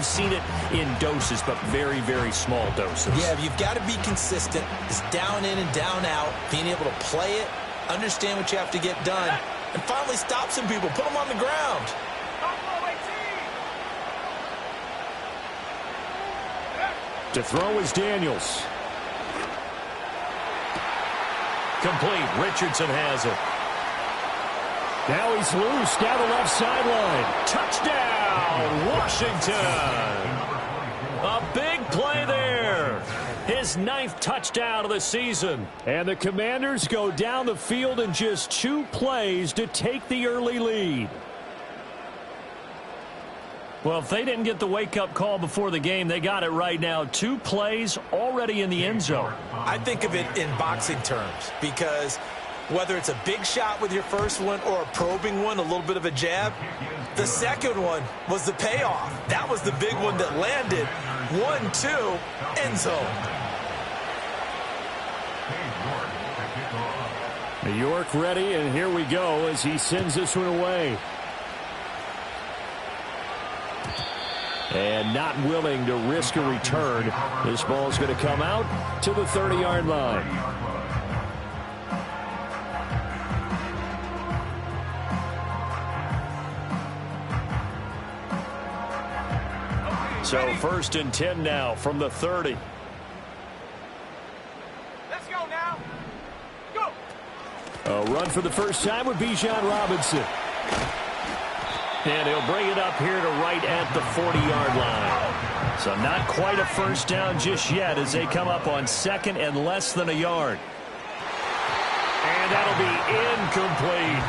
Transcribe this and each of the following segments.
we've seen it in doses, but very, very small doses. Yeah, you've got to be consistent. It's down in and down out, being able to play it, understand what you have to get done, and finally stop some people, put them on the ground. To throw is Daniels. Complete. Richardson has it. Now he's loose down the left sideline. Touchdown, Washington. A big play there. His 9th touchdown of the season. And the Commanders go down the field in just 2 plays to take the early lead. Well, if they didn't get the wake-up call before the game, they got it right now. 2 plays already in the end zone. I think of it in boxing terms because whether it's a big shot with your first one or a probing one, a little bit of a jab, the second one was the payoff. That was the big one that landed. 1-2, end zone. New York ready, and here we go as he sends this one away. And not willing to risk a return. This ball's going to come out to the 30-yard line. So 1st and 10 now from the 30. Let's go now. Go. A run for the first time with Bijan Robinson. And he'll bring it up here to right at the 40-yard line. So not quite a first down just yet as they come up on 2nd and less than a yard. And that'll be incomplete.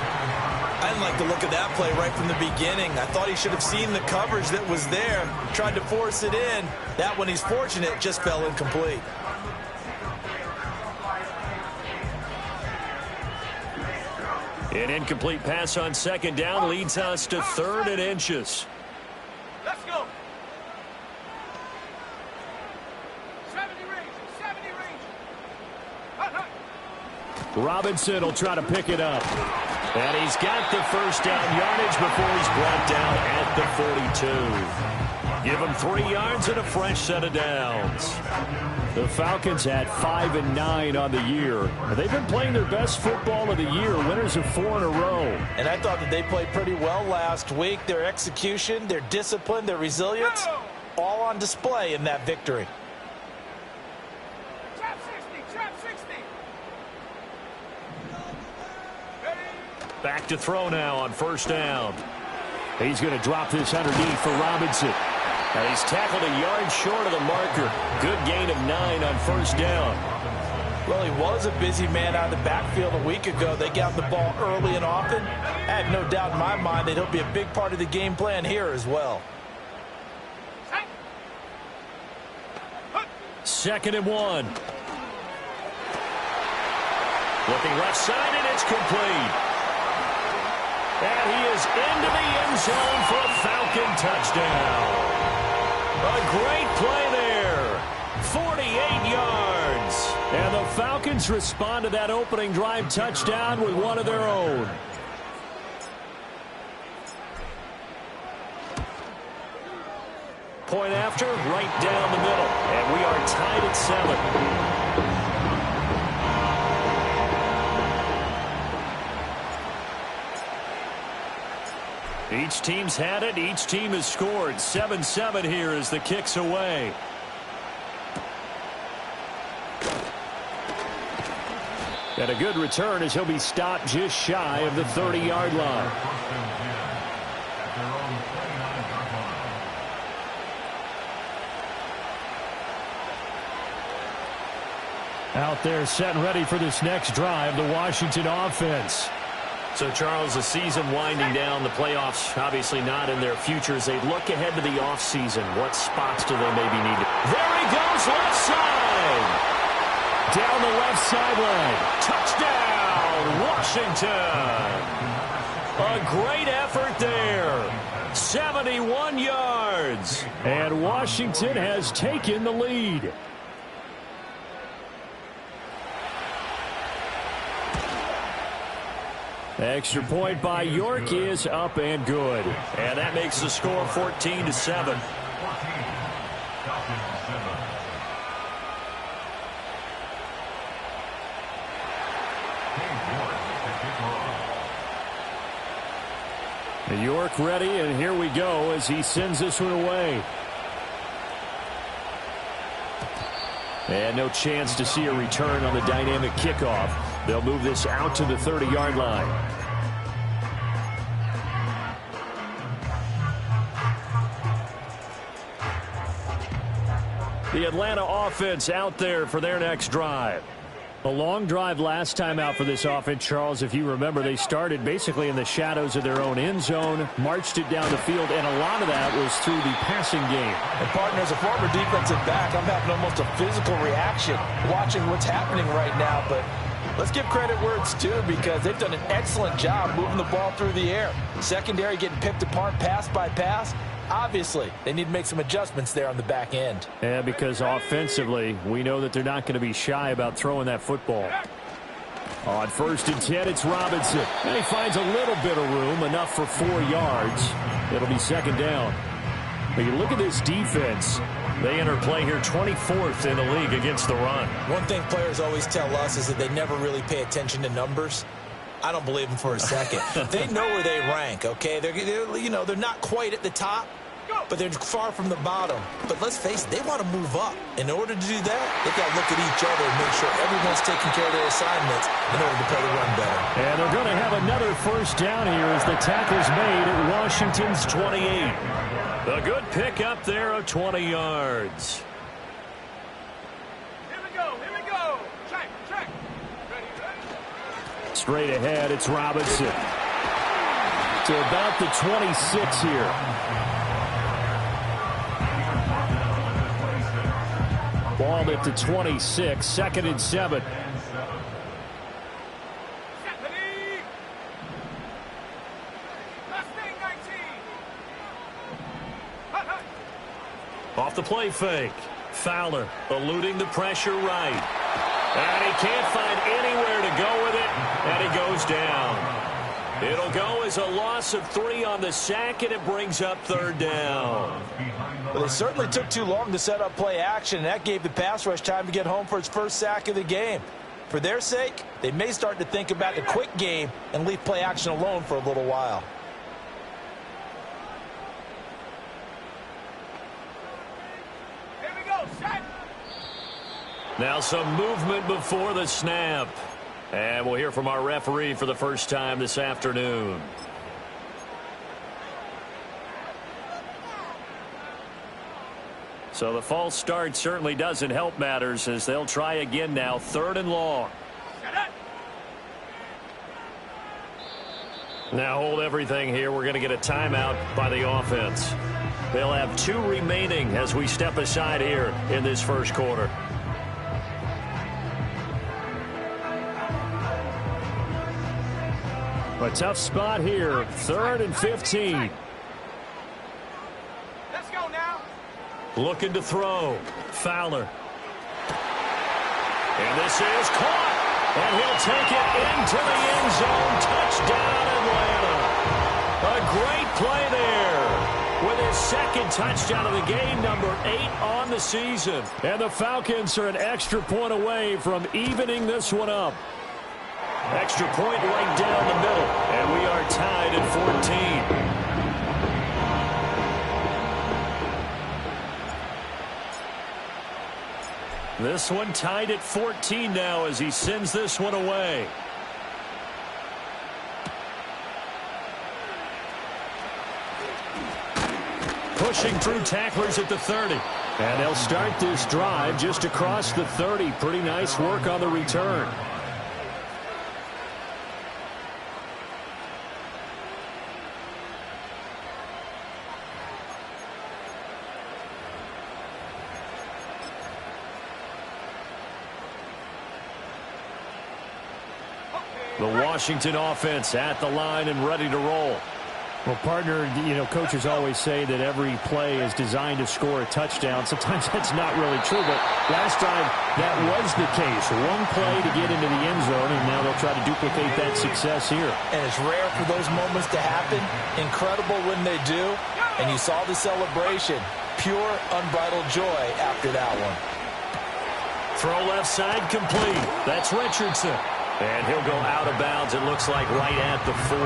I didn't like the look of that play right from the beginning. I thought he should have seen the coverage that was there, tried to force it in. That one, he's fortunate, just fell incomplete. An incomplete pass on 2nd down leads us to 3rd and inches. Let's go. 70 range. 70 range. Hut, hut. Robinson will try to pick it up. And he's got the first down yardage before he's brought down at the 42. Give him 3 yards and a fresh set of downs. The Falcons had 5 and 9 on the year. They've been playing their best football of the year, winners of 4 in a row. And I thought that they played pretty well last week. Their execution, their discipline, their resilience, all on display in that victory. Trap 60. Trap 60. Back to throw now on 1st down. He's going to drop this underneath for Robinson. And he's tackled a yard short of the marker. Good gain of 9 on 1st down. Well, he was a busy man out of the backfield a week ago. They got the ball early and often. I have no doubt in my mind that he'll be a big part of the game plan here as well. 2nd and 1. Looking left side, and it's complete. And he is into the end zone for a Falcon touchdown. A great play there. 48 yards. And the Falcons respond to that opening drive touchdown with one of their own. Point after, right down the middle. And we are tied at 7. Each team's had it. Each team has scored. 7-7 here as the kick's away. And a good return as he'll be stopped just shy of the 30-yard line. Out there set and ready for this next drive, the Washington offense. So, Charles, the season winding down, the playoffs obviously not in their future. As they look ahead to the offseason, what spots do they maybe need? There he goes, left side. Down the left sideline. Touchdown, Washington. A great effort there. 71 yards. And Washington has taken the lead. Extra point by York is up and good. And that makes the score 14-7. York ready, and here we go as he sends this one away. And no chance to see a return on the dynamic kickoff. They'll move this out to the 30-yard line. The Atlanta offense out there for their next drive. A long drive last time out for this offense, Charles. If you remember, they started basically in the shadows of their own end zone, marched it down the field, and a lot of that was through the passing game. And, partner, as a former defensive back, I'm having almost a physical reaction watching what's happening right now. But let's give credit where it's due, because they've done an excellent job moving the ball through the air. Secondary getting picked apart pass by pass. Obviously, they need to make some adjustments there on the back end. Yeah, because offensively, we know that they're not going to be shy about throwing that football. On 1st and 10, it's Robinson. And he finds a little bit of room, enough for 4 yards. It'll be 2nd down. But you look at this defense. They enter play here 24th in the league against the run. One thing players always tell us is that they never really pay attention to numbers. I don't believe them for a second. They know where they rank, okay? They're not quite at the top, but they're far from the bottom. But let's face it, they want to move up. In order to do that, they've got to look at each other and make sure everyone's taking care of their assignments in order to play the run better. And they're going to have another 1st down here as the tackle's made at Washington's 28. A good pick up there of 20 yards. Here we go. Here we go. Check. Ready. Straight ahead, it's Robinson. To about the 26 here. Ball at the 26, 2nd and 7. Off the play fake. Fowler eluding the pressure right. And he can't find anywhere to go with it. And he goes down. It'll go as a loss of 3 on the sack, and it brings up 3rd down. Well, they certainly took too long to set up play action, and that gave the pass rush time to get home for its 1st sack of the game. For their sake, they may start to think about the quick game and leave play action alone for a little while. Now some movement before the snap. And we'll hear from our referee for the first time this afternoon. So the false start certainly doesn't help matters as they'll try again now, 3rd and long. Now hold everything here. We're going to get a timeout by the offense. They'll have 2 remaining as we step aside here in this 1st quarter. A tough spot here, 3rd and 15. Let's go now. Looking to throw. Fowler. And this is caught. And he'll take it into the end zone. Touchdown, Atlanta. A great play there. With his 2nd touchdown of the game, number 8 on the season. And the Falcons are an extra point away from evening this one up. Extra point right down the middle. And we are tied at 14. This one tied at 14 now as he sends this one away. Pushing through tacklers at the 30. And they'll start this drive just across the 30. Pretty nice work on the return. The Washington offense at the line and ready to roll. Well, partner, coaches always say that every play is designed to score a touchdown. Sometimes that's not really true, but last time that was the case. One play to get into the end zone, and now they'll try to duplicate that success here. And it's rare for those moments to happen. Incredible when they do. And you saw the celebration. Pure, unbridled joy after that one. Throw left side complete. That's Richardson. And he'll go out of bounds, it looks like, right at the 40.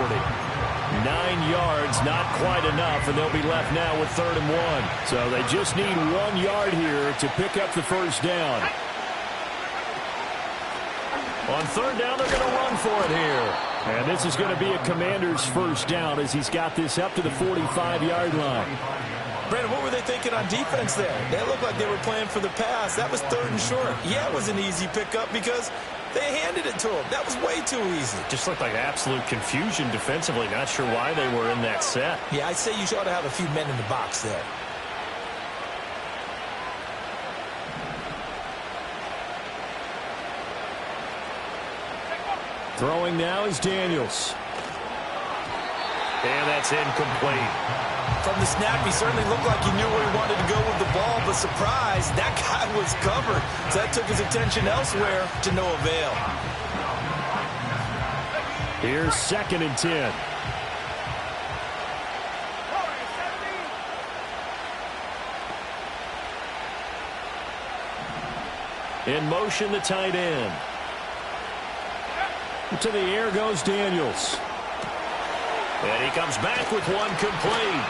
9 yards, not quite enough, and they'll be left now with 3rd and 1. So they just need 1 yard here to pick up the first down. On 3rd down, they're going to run for it here. And this is going to be a Commander's first down as he's got this up to the 45-yard line. Brandon, what were they thinking on defense there? They looked like they were playing for the pass. That was 3rd and short. Yeah, it was an easy pickup because they handed it to him. That was way too easy. Just looked like absolute confusion defensively. Not sure why they were in that set. Yeah, I'd say you ought to have a few men in the box there. Throwing now is Daniels. And that's incomplete. From the snap, he certainly looked like he knew where he wanted to go with the ball, but surprise, that guy was covered. So that took his attention elsewhere to no avail. Here's 2nd and 10. In motion, the tight end. To the air goes Daniels. And he comes back with one complete.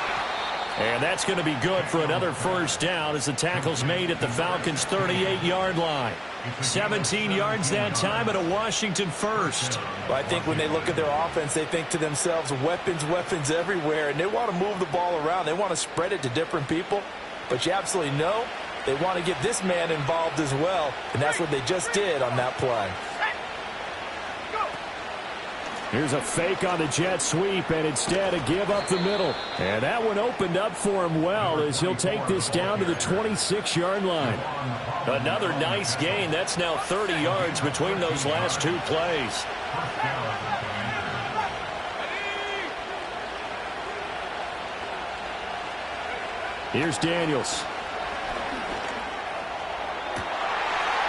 And that's going to be good for another first down as the tackle's made at the Falcons' 38-yard line. 17 yards that time and a Washington first. Well, I think when they look at their offense, they think to themselves, weapons, weapons everywhere, and they want to move the ball around. They want to spread it to different people. But you absolutely know they want to get this man involved as well, and that's what they just did on that play. Here's a fake on the jet sweep, and instead a give up the middle. And that one opened up for him well as he'll take this down to the 26-yard line. Another nice gain. That's now 30 yards between those last 2 plays. Here's Daniels.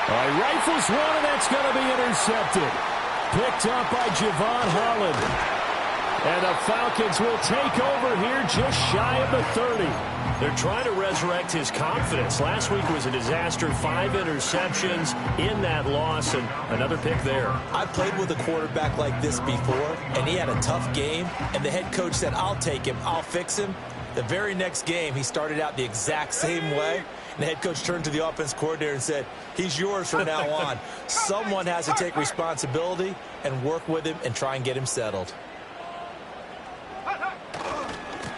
He rifles one, and that's going to be intercepted. Picked up by Javon Holland. And the Falcons will take over here just shy of the 30. They're trying to resurrect his confidence. Last week was a disaster. 5 interceptions in that loss, and another pick there. I've played with a quarterback like this before, and he had a tough game, and the head coach said, I'll take him, I'll fix him. The very next game, he started out the exact same way. And the head coach turned to the offense coordinator and said, he's yours from now on. Someone has to take responsibility and work with him and try and get him settled.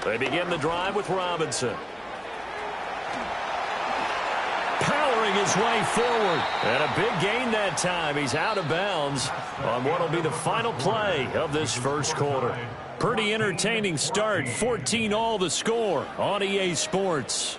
They begin the drive with Robinson. Powering his way forward. And a big gain that time. He's out of bounds on what will be the final play of this first quarter. Pretty entertaining start. 14-all the score on EA Sports.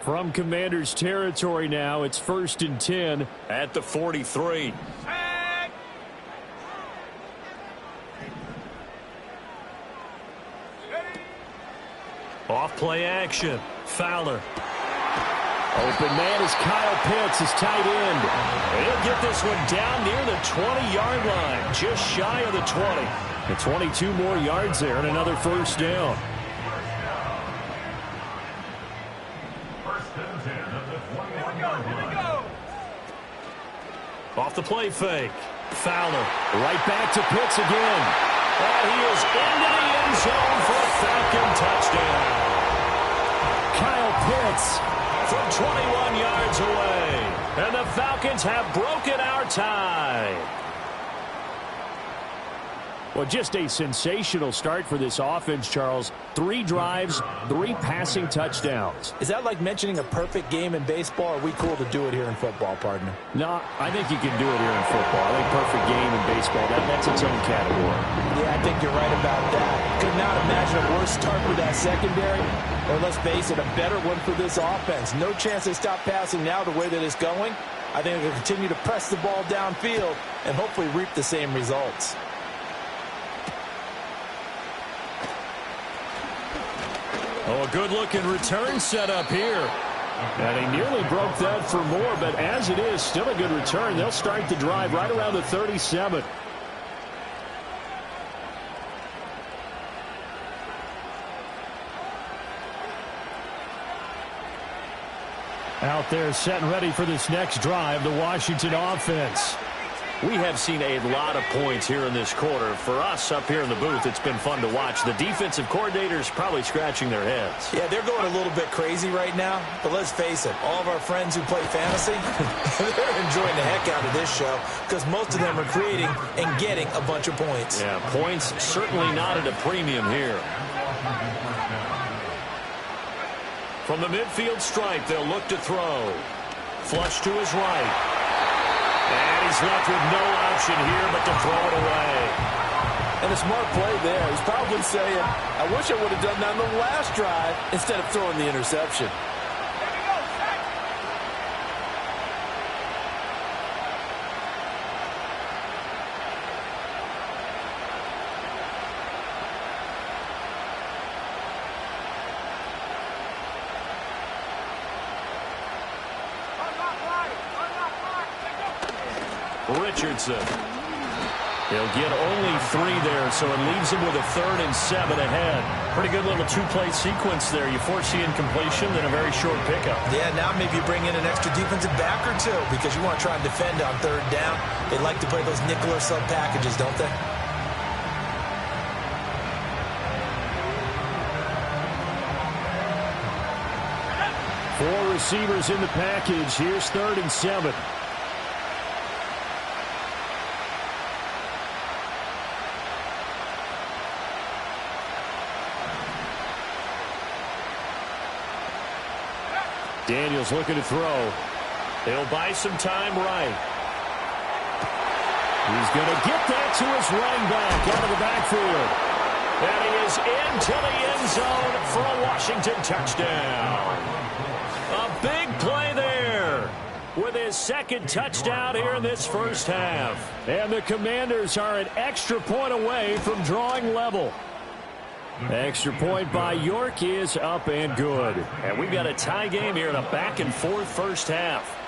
From Commander's territory now, it's 1st and 10 at the 43. Off play action. Fowler. Open man is Kyle Pitts, his tight end. And he'll get this one down near the 20-yard line, just shy of the 20. And 22 more yards there and another first down. Off the play fake. Fowler. Right back to Pitts again. And he is into the end zone for a Falcon touchdown. Kyle Pitts from 21 yards away. And the Falcons have broken our tie. Well, just a sensational start for this offense, Charles. 3 drives, 3 passing touchdowns. Is that like mentioning a perfect game in baseball? Or are we cool to do it here in football, partner? No, I think you can do it here in football. I think perfect game in baseball, that's its own category. Yeah, I think you're right about that. Could not imagine a worse start with that secondary. Or let's face it, a better one for this offense. No chance they stop passing now the way that it's going. I think they'll continue to press the ball downfield and hopefully reap the same results. Oh, a good-looking return set up here. And he nearly broke that for more, but as it is, still a good return. They'll start the drive right around the 37. Out there set and ready for this next drive, the Washington offense. We have seen a lot of points here in this quarter. For us up here in the booth, it's been fun to watch. The defensive coordinators probably scratching their heads. Yeah, they're going a little bit crazy right now. But let's face it, all of our friends who play fantasy, they're enjoying the heck out of this show because most of them are creating and getting a bunch of points. Yeah, points certainly not at a premium here. From the midfield stripe, they'll look to throw. Flush to his right. And he's left with no option here but to throw it away. And a smart play there. He's probably saying, I wish I would have done that on the last drive instead of throwing the interception. Richardson. He'll get only 3 there, so it leaves him with a 3rd and 7 ahead. Pretty good little two-play sequence there. You force the incompletion, then a very short pickup. Yeah, now maybe you bring in an extra defensive back or two because you want to try and defend on 3rd down. They like to play those nickel or sub packages, don't they? Four receivers in the package. Here's 3rd and 7. Daniels looking to throw. He'll buy some time right. He's going to get that to his running back out of the backfield. And he is into the end zone for a Washington touchdown. A big play there with his 2nd touchdown here in this first half. And the Commanders are an extra point away from drawing level. Extra point by York is up and good. And we've got a tie game here in a back-and-forth first half.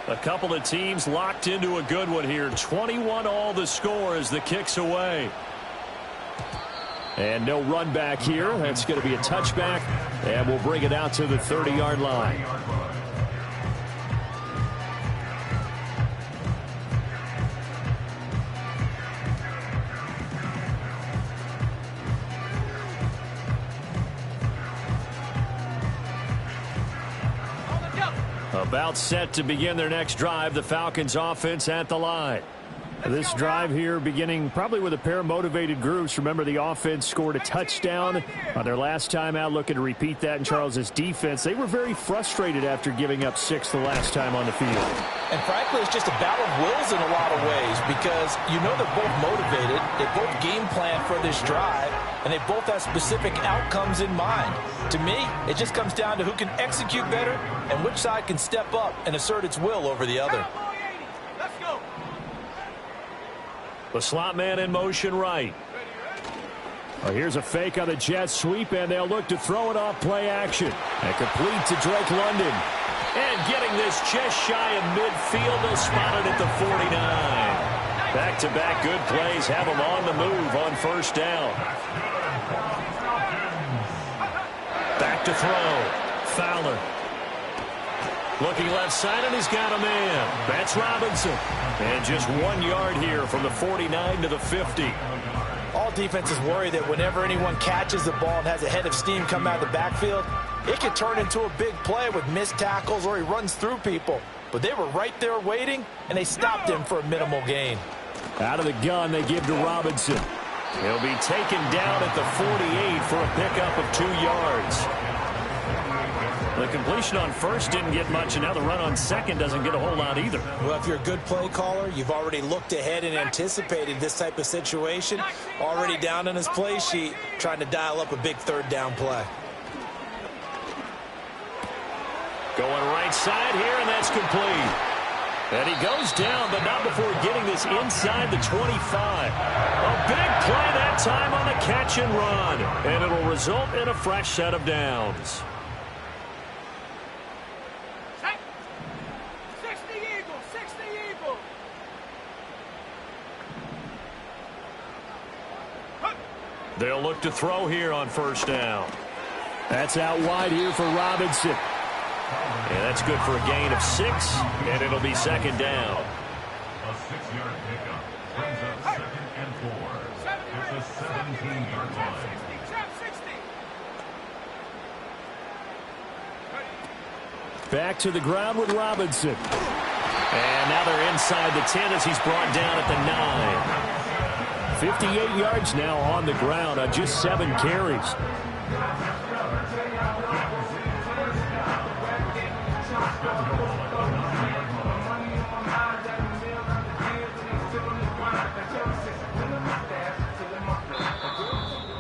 A couple of teams locked into a good one here. 21-all the score as the kick's away. And no run back here. That's going to be a touchback. And we'll bring it out to the 30-yard line. About set to begin their next drive. The Falcons offense at the line. This drive here beginning probably with a pair of motivated groups. Remember, the offense scored a touchdown on their last time out, looking to repeat that in Charles's defense. They were very frustrated after giving up 6 the last time on the field. And frankly, it's just a battle of wills in a lot of ways because you know they're both motivated. They both game plan for this drive, and they both have specific outcomes in mind. To me, it just comes down to who can execute better and which side can step up and assert its will over the other. The slot man in motion right. Well, here's a fake on the jet sweep, and they'll look to throw it off play action. And complete to Drake London. And getting this just shy of midfield. They'll spot it at the 49. Back-to-back good plays have them on the move on first down. Back to throw. Fowler. Looking left side, and he's got a man. That's Robinson. And just 1 yard here from the 49 to the 50. All defenses worry that whenever anyone catches the ball and has a head of steam come out of the backfield, it can turn into a big play with missed tackles or he runs through people. But they were right there waiting, and they stopped him for a minimal gain. Out of the gun, they give to Robinson. He'll be taken down at the 48 for a pickup of 2 yards. The completion on first didn't get much, and now the run on second doesn't get a whole lot either. Well, if you're a good play caller, you've already looked ahead and anticipated this type of situation. Already down on his play sheet, trying to dial up a big third down play. Going right side here, and that's complete. And he goes down, but not before getting this inside the 25. A big play that time on the catch and run. And it'll result in a fresh set of downs. 60 Eagles, 60 Eagles. They'll look to throw here on first down. That's out wide here for Robinson. And that's good for a gain of 6, and it'll be second down. A 6-yard pickup brings up 2nd and 4. It's a 17-yard line. 60. Back to the ground with Robinson. And now they're inside the 10 as he's brought down at the 9. 58 yards now on the ground on just 7 carries.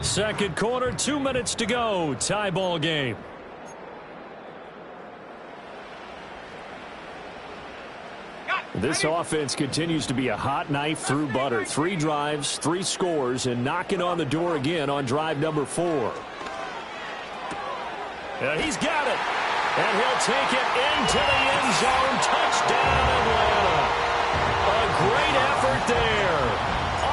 Second quarter, 2 minutes to go. Tie ball game. This offense continues to be a hot knife through butter. 3 drives, 3 scores, and knocking on the door again on drive number 4. He's got it. And he'll take it into the end zone. Touchdown, Atlanta. A great effort there.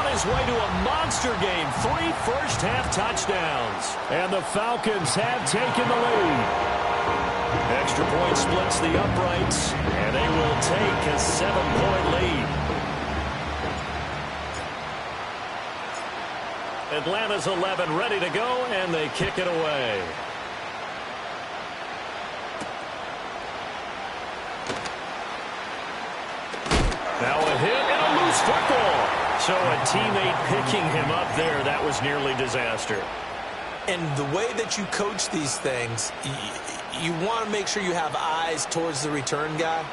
On his way to a monster game. 3 first-half touchdowns. And the Falcons have taken the lead. Extra point splits the uprights, and they will take a 7-point lead. Atlanta's 11 ready to go, and they kick it away. Now a hit and a loose football. So a teammate picking him up there, that was nearly disaster. And the way that you coach these things, you want to make sure you have eyes towards the return guy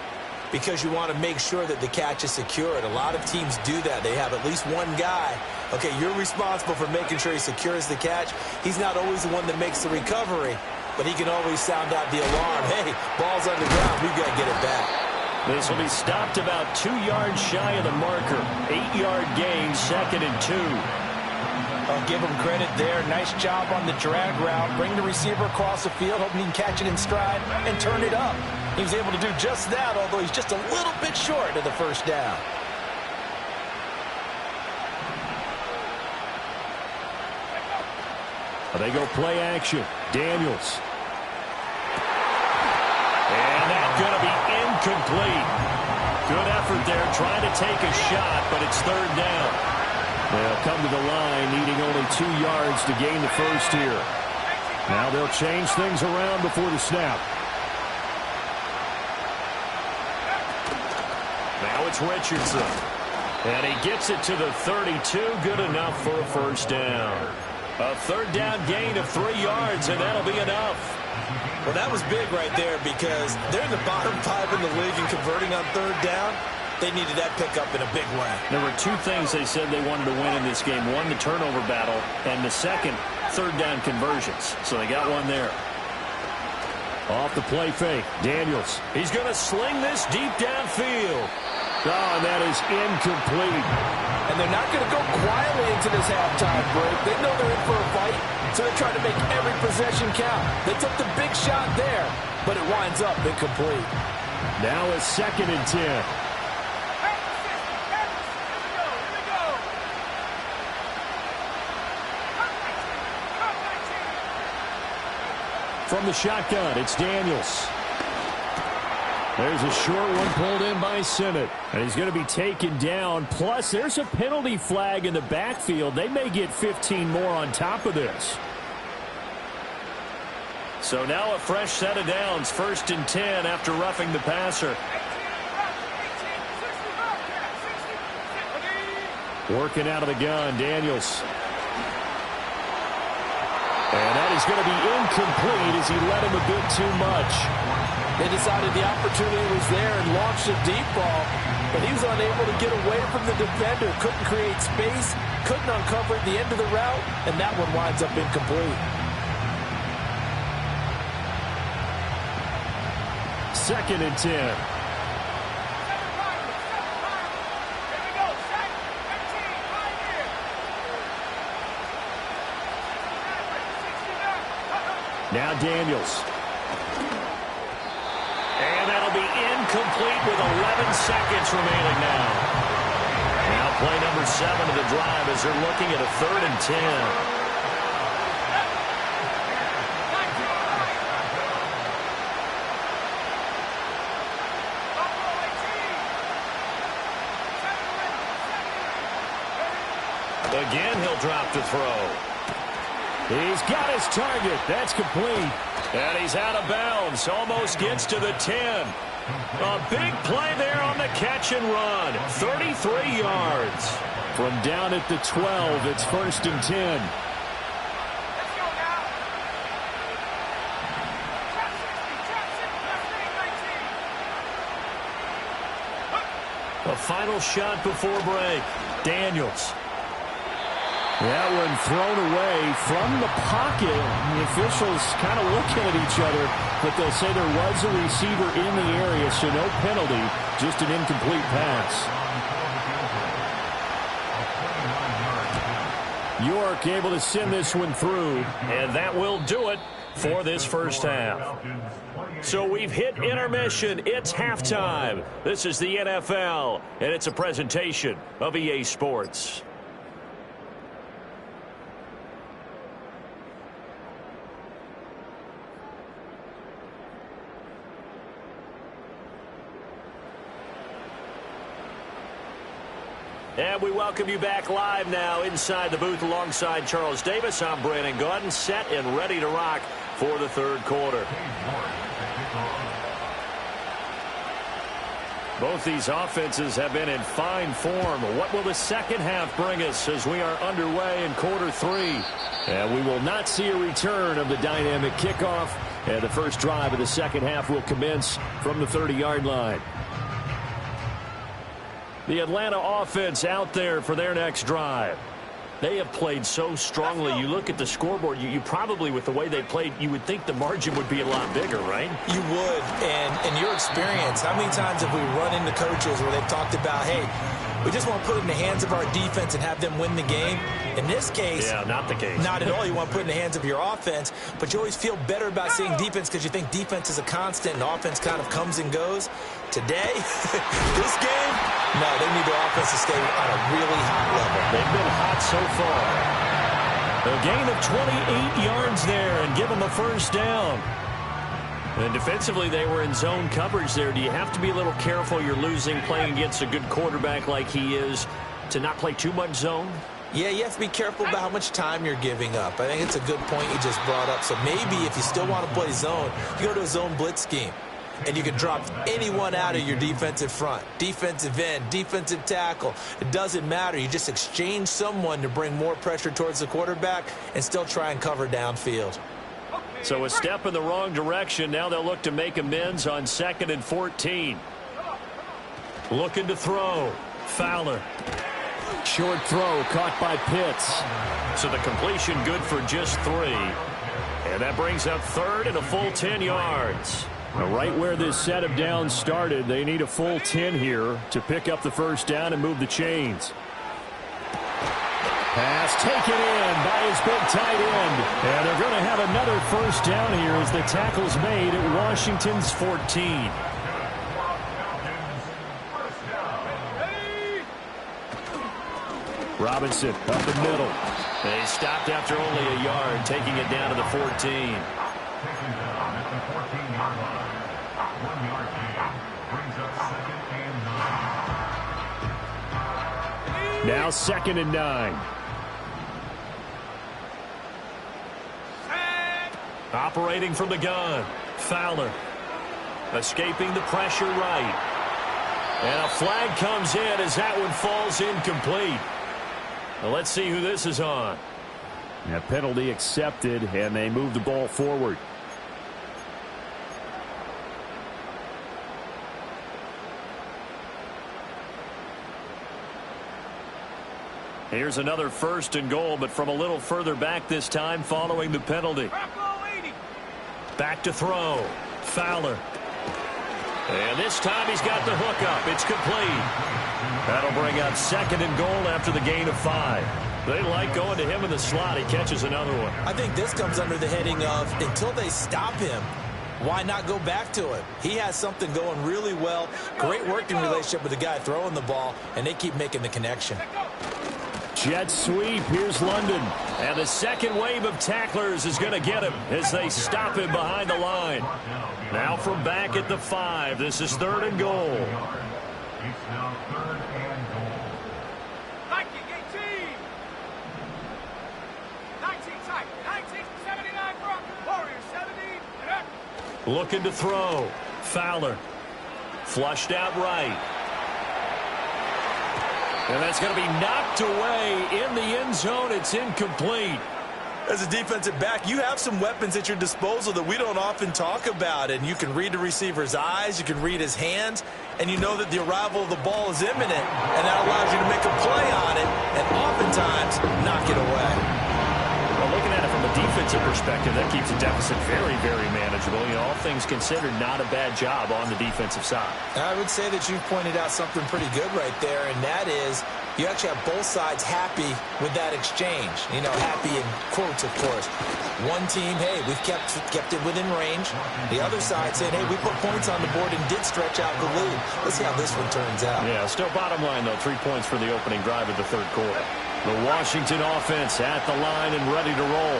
because you want to make sure that the catch is secured. A lot of teams do that. They have at least one guy. Okay, you're responsible for making sure he secures the catch. He's not always the one that makes the recovery, but he can always sound out the alarm. Hey, ball's on the ground. We've got to get it back. This will be stopped about 2 yards shy of the marker. 8-yard gain, 2nd and 2. I'll give him credit there. Nice job on the drag route. Bring the receiver across the field, hoping he can catch it in stride and turn it up. He was able to do just that, although he's just a little bit short of the first down. They go play action. Daniels. And that's going to be incomplete. Good effort there, trying to take a shot, but it's third down. They'll come to the line, needing only 2 yards to gain the first here. Now they'll change things around before the snap. Now it's Richardson. And he gets it to the 32. Good enough for a first down. A third down gain of 3 yards, and that'll be enough. Well, that was big right there because they're in the bottom 5 in the league and converting on third down. They needed that pickup in a big way. There were 2 things they said they wanted to win in this game. One, the turnover battle, and the second, third down conversions. So they got one there. Off the play fake, Daniels. He's going to sling this deep downfield. Oh, and that is incomplete. And they're not going to go quietly into this halftime break. They know they're in for a fight, so they're trying to make every possession count. They took the big shot there, but it winds up incomplete. Now a 2nd and 10. From the shotgun, it's Daniels. There's a short one pulled in by Simmett. And he's going to be taken down. Plus, there's a penalty flag in the backfield. They may get 15 more on top of this. So now a fresh set of downs. 1st and 10 after roughing the passer. Working out of the gun, Daniels. And that is going to be incomplete as he led him a bit too much. They decided the opportunity was there and launched a deep ball, but he was unable to get away from the defender. Couldn't create space, couldn't uncover the end of the route, and that one winds up incomplete. Second and 10. Now Daniels. And that'll be incomplete with 11 seconds remaining now. Now play number 7 of the drive as they're looking at a 3rd and 10. Again, he'll drop to throw. He's got his target. That's complete. And he's out of bounds. Almost gets to the 10. A big play there on the catch and run. 33 yards. From down at the 12, it's 1st and 10. A final shot before break. Daniels. That one thrown away from the pocket. The officials kind of looking at each other, but they'll say there was a receiver in the area, so no penalty, just an incomplete pass. York able to send this one through. And that will do it for this first half. So we've hit intermission. It's halftime. This is the NFL, and it's a presentation of EA Sports. And we welcome you back live now inside the booth alongside Charles Davis. I'm Brandon Gaudin, set and ready to rock for the third quarter. Both these offenses have been in fine form. What will the second half bring us as we are underway in quarter 3? And we will not see a return of the dynamic kickoff. And the first drive of the second half will commence from the 30-yard line. The Atlanta offense out there for their next drive. They have played so strongly. You look at the scoreboard, you probably, with the way they played, you would think the margin would be a lot bigger, right? You would. And in your experience, how many times have we run into coaches where they've talked about, hey, we just want to put it in the hands of our defense and have them win the game? In this case, yeah, not the case. Not at all. You want to put it in the hands of your offense, but you always feel better about seeing defense because you think defense is a constant and offense kind of comes and goes. Today, this game, no, they need their offense to stay on a really hot level. They've been hot so far. A gain of 28 yards there and give them a first down. And defensively, they were in zone coverage there. Do you have to be a little careful? You're losing playing against a good quarterback like he is to not play too much zone? Yeah, you have to be careful about how much time you're giving up. I think it's a good point you just brought up. So maybe if you still want to play zone, you go to a zone blitz scheme. And you can drop anyone out of your defensive front, defensive end, defensive tackle. It doesn't matter. You just exchange someone to bring more pressure towards the quarterback and still try and cover downfield. So a step in the wrong direction. Now they'll look to make amends on 2nd and 14. Looking to throw. Fowler. Short throw caught by Pitts. So the completion good for just 3. And that brings up 3rd and a full 10 yards. Right where this set of downs started, they need a full 10 here to pick up the first down and move the chains. Pass taken in by his big tight end. And they're going to have another first down here as the tackle's made at Washington's 14. Robinson up the middle. They stopped after only a yard, taking it down to the 14. Now 2nd and 9. Operating from the gun. Fowler. Escaping the pressure right. And a flag comes in as that one falls incomplete. Well, let's see who this is on. A penalty accepted, and they move the ball forward. Here's another 1st and goal, but from a little further back this time following the penalty. Back to throw. Fowler. And this time he's got the hook up. It's complete. That'll bring up 2nd and goal after the gain of 5. They like going to him in the slot. He catches another one. I think this comes under the heading of until they stop him, why not go back to him? He has something going really well. Great working relationship with the guy throwing the ball, and they keep making the connection. Jet sweep. Here's London. And the second wave of tacklers is going to get him as they stop him behind the line. Now from back at the 5. This is 3rd and goal. It's now 3rd and goal. Viking 18. 19 tight. 19, 79 front. Warriors 70. Looking to throw. Fowler. Flushed out right. And that's going to be knocked away in the end zone. It's incomplete. As a defensive back, you have some weapons at your disposal that we don't often talk about. And you can read the receiver's eyes, you can read his hands, and you know that the arrival of the ball is imminent. And that allows you to make a play on it and oftentimes knock it away. Well, looking at it from a defensive perspective, that keeps the deficit very, very manageable. You know, all things considered, not a bad job on the defensive side. I would say that you've pointed out something pretty good right there, and that is you actually have both sides happy with that exchange. You know, happy in quotes, of course. One team, hey, we've kept it within range. The other side saying, hey, we put points on the board and did stretch out the lead. Let's see how this one turns out. Yeah, still bottom line, though, 3 points for the opening drive of the 3rd quarter. The Washington offense at the line and ready to roll.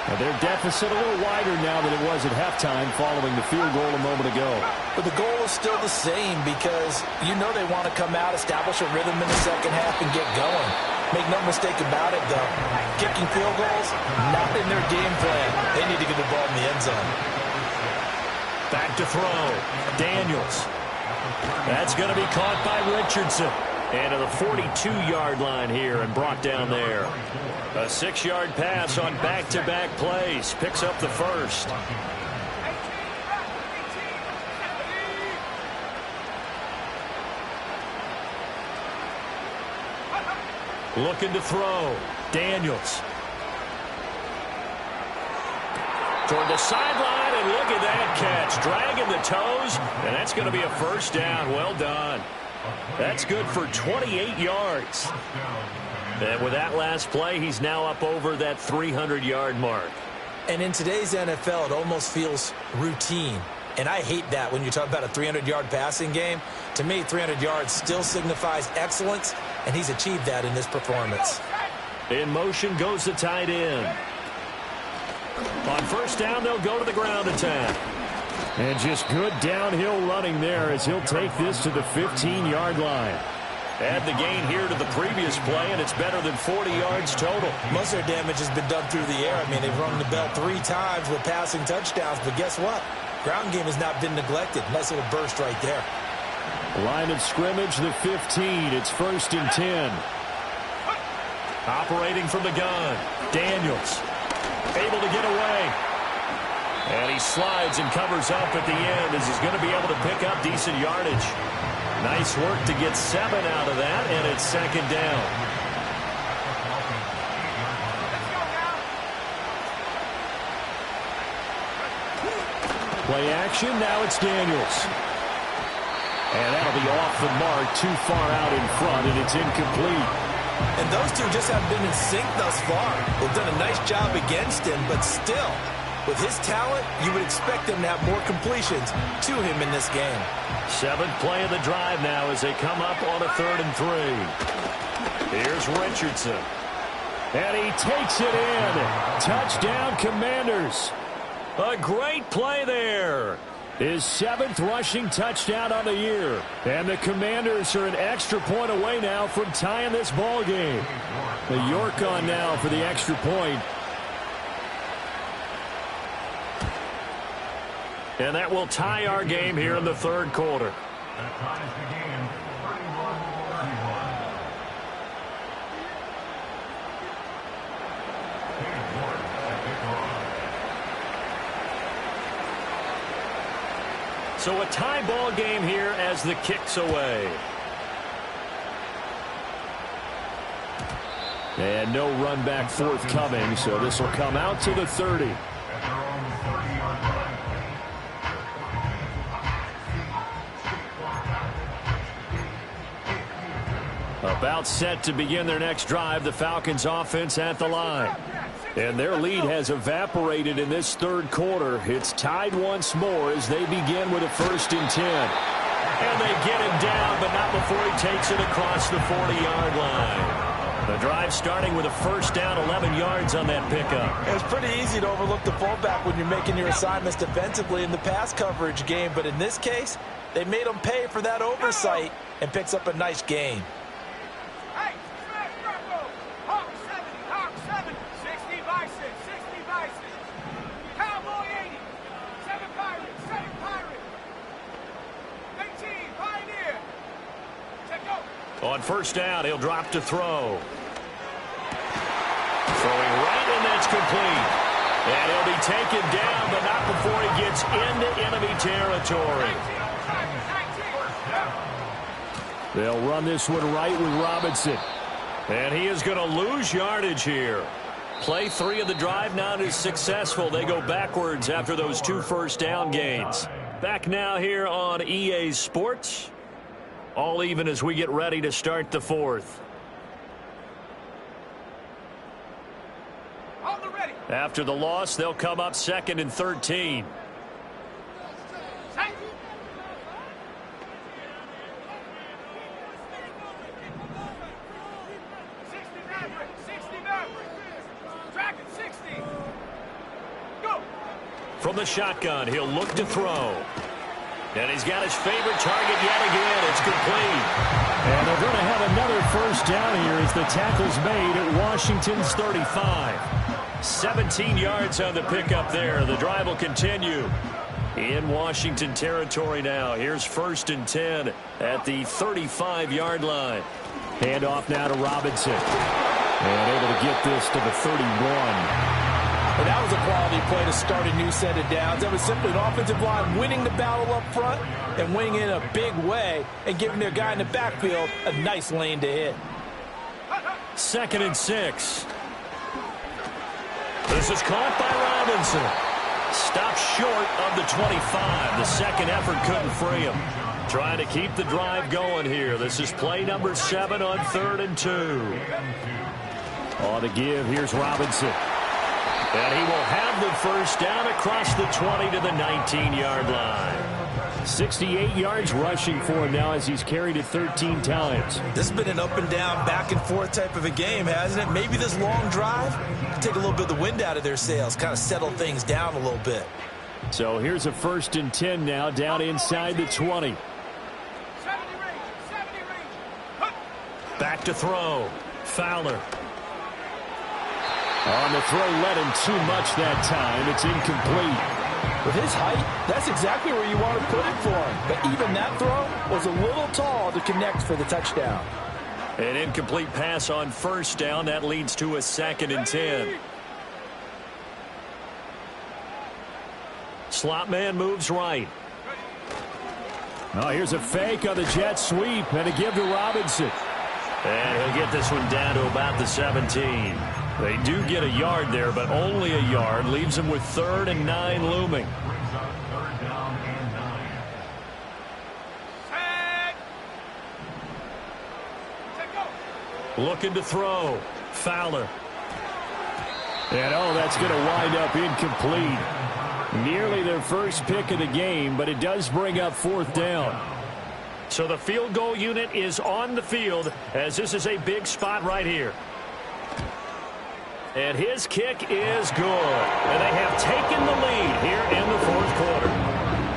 Now their deficit a little wider now than it was at halftime following the field goal a moment ago. But the goal is still the same because you know they want to come out, establish a rhythm in the second half, and get going. Make no mistake about it, though. Kicking field goals, not in their game plan. They need to get the ball in the end zone. Back to throw. Daniels. That's going to be caught by Richardson. And to the 42-yard line here and brought down there. A 6-yard pass on back-to-back plays. Picks up the 1st. Looking to throw. Daniels. Toward the sideline, and look at that catch. Dragging the toes, and that's going to be a 1st down. Well done. That's good for 28 yards. And with that last play, he's now up over that 300-yard mark. And in today's NFL, it almost feels routine. And I hate that when you talk about a 300-yard passing game. To me, 300 yards still signifies excellence, and he's achieved that in this performance. In motion goes the tight end. On 1st down, they'll go to the ground attack. And just good downhill running there as he'll take this to the 15-yard line. Add the gain here to the previous play, and it's better than 40 yards total. Most of their damage has been done through the air. I mean, they've rung the bell 3 times with passing touchdowns, but guess what? Ground game has not been neglected. Nice little burst right there. Line of scrimmage, the 15. It's 1st and 10. Operating from the gun. Daniels. Able to get away. And he slides and covers up at the end as he's going to be able to pick up decent yardage. Nice work to get 7 out of that, and it's 2nd down. Play action, now it's Daniels. And that'll be off the mark, too far out in front, and it's incomplete. And those two just haven't been in sync thus far. They've done a nice job against him, but still, with his talent, you would expect them to have more completions to him in this game. 7th play of the drive now as they come up on a 3rd and 3. Here's Richardson. And he takes it in. Touchdown, Commanders. A great play there. His 7th rushing touchdown on the year. And the Commanders are an extra point away now from tying this ball game. The York on now for the extra point. And that will tie our game here in the 3rd quarter. That ties the game 31-31. So a tie ball game here as the kick's away. And no run back forthcoming, so this will come out to the 30. About set to begin their next drive, the Falcons offense at the line. And their lead has evaporated in this third quarter. It's tied once more as they begin with a 1st and 10. And they get him down, but not before he takes it across the 40-yard line. The drive starting with a 1st down, 11 yards on that pickup. It's pretty easy to overlook the fullback when you're making your assignments defensively in the pass coverage game. But in this case, they made him pay for that oversight and picks up a nice gain. Hey, smash Bravo! Hawk 70, Hawk 70, 60 Bison, 60 Bison. Cowboy 80, 7 Pirates, 7 Pirates. 18, Pioneer. Check go. On 1st down, he'll drop to throw. Throwing right, and that's complete. And he'll be taken down, but not before he gets into enemy territory. 19, They'll run this one right with Robinson. And he is going to lose yardage here. Play 3 of the drive not as successful. They go backwards after those 2 1st down gains. Back now here on EA Sports. All even as we get ready to start the 4th. Hold the ready. After the loss, they'll come up 2nd and 13. Set. 60 Dragon 60. Go. From the shotgun, he'll look to throw. And he's got his favorite target yet again. It's complete. And they're going to have another 1st down here as the tackle's made at Washington's 35. 17 yards on the pickup there. The drive will continue in Washington territory now. Here's 1st and 10 at the 35-yard line. Hand off now to Robinson. And able to get this to the 31. And that was a quality play to start a new set of downs. That was simply an offensive line winning the battle up front and winning in a big way and giving their guy in the backfield a nice lane to hit. 2nd and 6. This is caught by Robinson. Stopped short of the 25. The second effort couldn't free him. Trying to keep the drive going here. This is play number 7 on 3rd and 2. On the give, here's Robinson. And he will have the 1st down across the 20 to the 19-yard line. 68 yards rushing for him now as he's carried it 13 times. This has been an up and down, back and forth type of a game, hasn't it? Maybe this long drive can take a little bit of the wind out of their sails, kind of settle things down a little bit. So here's a 1st and 10 now down inside the 20. 70 range. Back to throw. Fowler. On the throw, led him too much that time. It's incomplete. With his height, that's exactly where you want to put it for him. But even that throw was a little tall to connect for the touchdown. An incomplete pass on 1st down. That leads to a 2nd and 10. Slot man moves right. Oh, here's a fake on the jet sweep and a give to Robinson. And he'll get this one down to about the 17. They do get a yard there, but only a yard. Leaves them with 3rd and 9 looming. Set. Set go. Looking to throw. Fowler. And, oh, that's going to wind up incomplete. Nearly their first pick of the game, but it does bring up 4th down. So the field goal unit is on the field as this is a big spot right here. And his kick is good. And they have taken the lead here in the 4th quarter.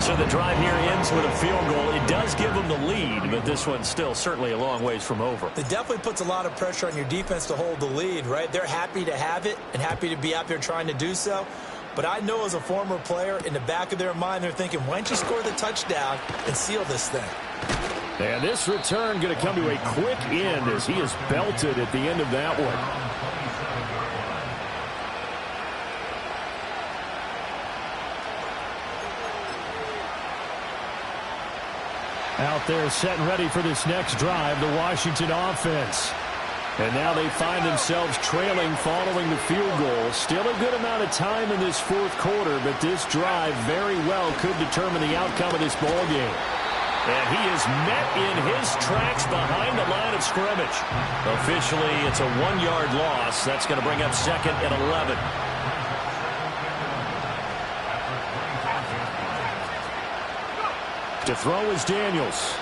So the drive here ends with a field goal. It does give them the lead, but this one's still certainly a long ways from over. It definitely puts a lot of pressure on your defense to hold the lead, right? They're happy to have it and happy to be out there trying to do so. But I know as a former player, in the back of their mind, they're thinking, why don't you score the touchdown and seal this thing? And this return going to come to a quick end as he is belted at the end of that one. Out there setting ready for this next drive, the Washington offense. And now they find themselves trailing following the field goal. Still a good amount of time in this fourth quarter, but this drive very well could determine the outcome of this ball game. And he is met in his tracks behind the line of scrimmage. Officially, it's a 1-yard loss. That's going to bring up 2nd and 11. To throw is Daniels.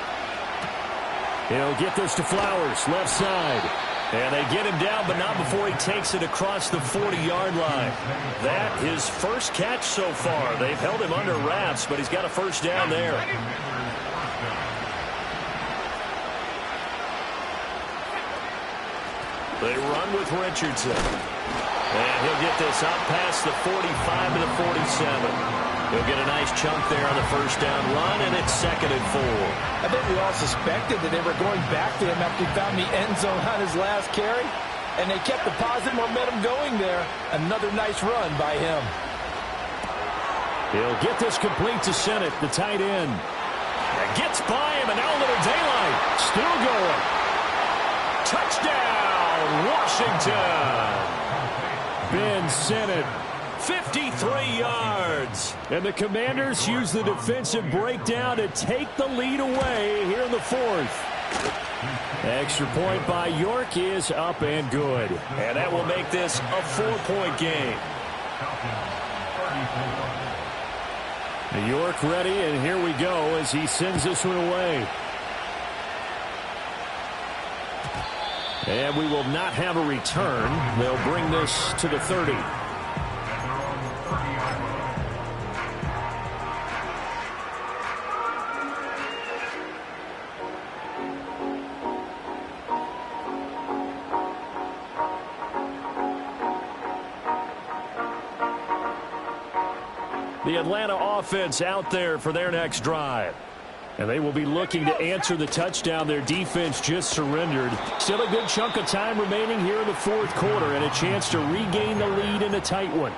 He'll get this to Flowers, left side. And they get him down, but not before he takes it across the 40-yard line. That his first catch so far. They've held him under wraps, but he's got a first down there. They run with Richardson. And he'll get this out past the 45 to the 47. He'll get a nice chunk there on the first down run, and it's 2nd and 4. I think we all suspected that they were going back to him after he found the end zone on his last carry, and they kept the positive momentum going there. Another nice run by him. He'll get this complete to Sennett, the tight end. And gets by him, and now a little daylight. Still going. Touchdown, Washington. Ben Sennett. 53 yards. And the Commanders use the defensive breakdown to take the lead away here in the fourth. Extra point by York is up and good. And that will make this a 4-point game. York ready, and here we go as he sends this one away. And we will not have a return. They'll bring this to the 30. The Atlanta offense out there for their next drive. And they will be looking to answer the touchdown their defense just surrendered. Still a good chunk of time remaining here in the fourth quarter and a chance to regain the lead in a tight one.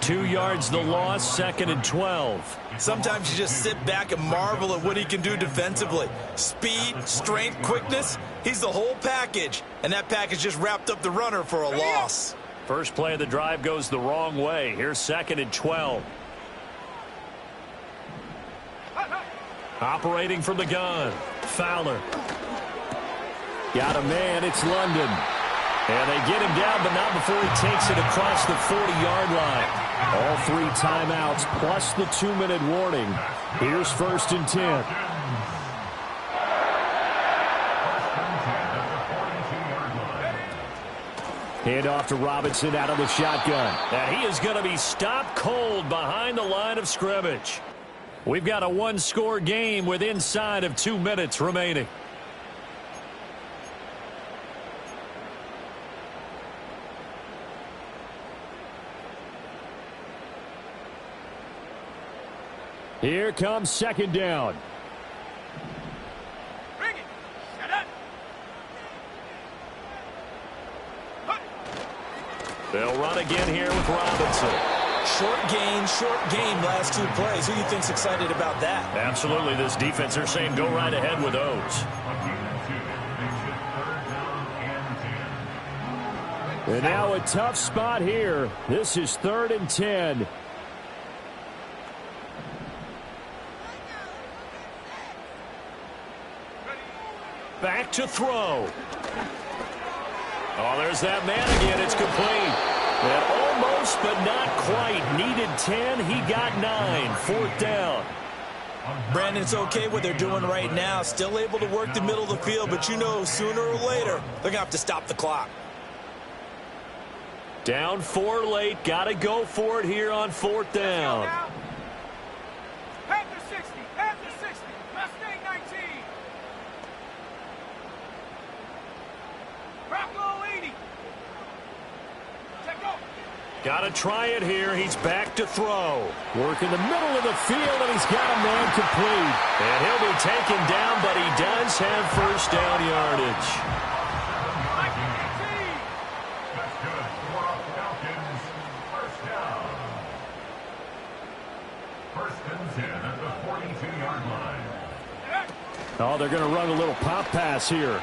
2 yards the loss, 2nd and 12. Sometimes you just sit back and marvel at what he can do defensively. Speed, strength, quickness, he's the whole package. And that package just wrapped up the runner for a loss. First play of the drive goes the wrong way. Here's 2nd and 12. Operating from the gun, Fowler. Got a man, it's London. And they get him down, but not before he takes it across the 40-yard line. All 3 timeouts plus the 2-minute warning. Here's 1st and 10. Hand off to Robinson out of the shotgun. And he is going to be stopped cold behind the line of scrimmage. We've got a 1-score game with inside of 2 minutes remaining. Here comes 2nd down. Bring it. Shut up. They'll run again here with Robinson. Short game, last 2 plays. Who do you think's excited about that? Absolutely, this defense, they're saying go right ahead with those. And now a tough spot here. This is 3rd and 10. Back to throw. Oh, there's that man again. It's complete. And almost, but not quite. Needed 10. He got 9. 4th down. Brandon, it's okay what they're doing right now. Still able to work the middle of the field, but you know sooner or later they're going to have to stop the clock. Down 4 late. Got to go for it here on 4th down. Panther 60. Panther 60. Mustang 19. Bronco 80. Check go. Got to try it here. He's back to throw. Work in the middle of the field, and he's got a man complete. And he'll be taken down, but he does have first down yardage. Oh, they're going to run a little pop pass here.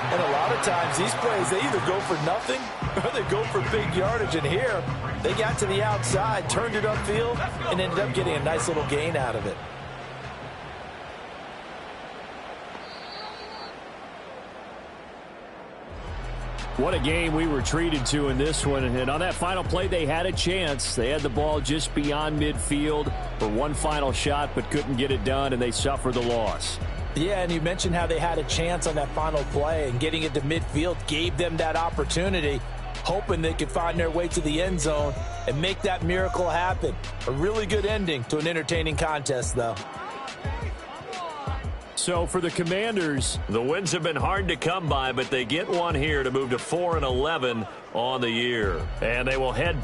And a lot of times, these plays, they either go for nothing or they go for big yardage. And here, they got to the outside, turned it upfield, and ended up getting a nice little gain out of it. What a game we were treated to in this one. And on that final play, they had a chance. They had the ball just beyond midfield for one final shot, but couldn't get it done, and they suffered the loss. Yeah, and you mentioned how they had a chance on that final play, and getting it to midfield gave them that opportunity, hoping they could find their way to the end zone and make that miracle happen. A really good ending to an entertaining contest, though. So for the Commanders, the wins have been hard to come by, but they get one here to move to 4-11 on the year. And they will head back